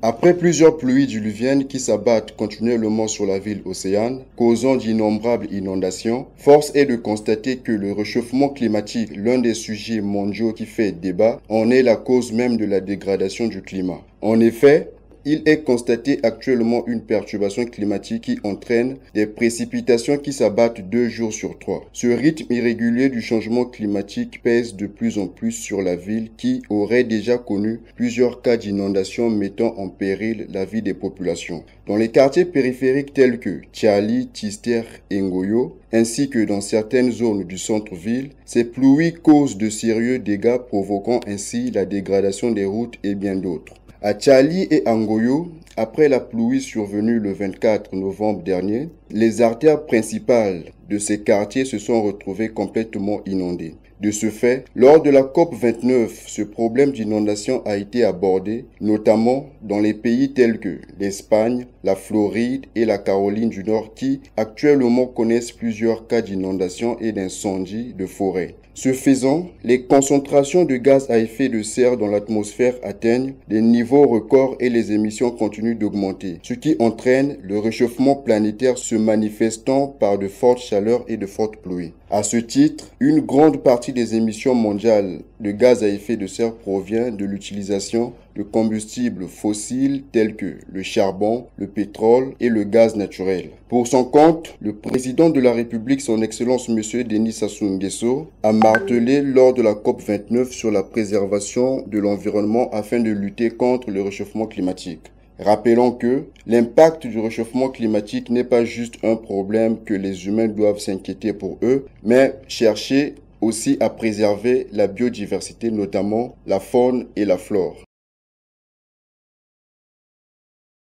Après plusieurs pluies diluviennes qui s'abattent continuellement sur la ville océane, causant d'innombrables inondations, force est de constater que le réchauffement climatique, l'un des sujets mondiaux qui fait débat, en est la cause même de la dégradation du climat. En effet, il est constaté actuellement une perturbation climatique qui entraîne des précipitations qui s'abattent 2 jours sur 3. Ce rythme irrégulier du changement climatique pèse de plus en plus sur la ville qui aurait déjà connu plusieurs cas d'inondation mettant en péril la vie des populations. Dans les quartiers périphériques tels que Thiali, Tister et Ngoyo, ainsi que dans certaines zones du centre-ville, ces pluies causent de sérieux dégâts provoquant ainsi la dégradation des routes et bien d'autres. À Thiali et à Ngoyo, après la pluie survenue le 24 novembre dernier, les artères principales de ces quartiers se sont retrouvées complètement inondées. De ce fait, lors de la COP29, ce problème d'inondation a été abordé, notamment dans les pays tels que l'Espagne, la Floride et la Caroline du Nord qui actuellement connaissent plusieurs cas d'inondation et d'incendies de forêt. Ce faisant, les concentrations de gaz à effet de serre dans l'atmosphère atteignent des niveaux records et les émissions continuent d'augmenter, ce qui entraîne le réchauffement planétaire se manifestant par de fortes chaleurs et de fortes pluies. À ce titre, une grande partie des émissions mondiales de gaz à effet de serre provient de l'utilisation de combustibles fossiles tels que le charbon, le pétrole et le gaz naturel. Pour son compte, le président de la République, son Excellence M. Denis Sassou Nguesso, a martelé lors de la COP29 sur la préservation de l'environnement afin de lutter contre le réchauffement climatique. Rappelons que l'impact du réchauffement climatique n'est pas juste un problème que les humains doivent s'inquiéter pour eux, mais chercher aussi à préserver la biodiversité, notamment la faune et la flore.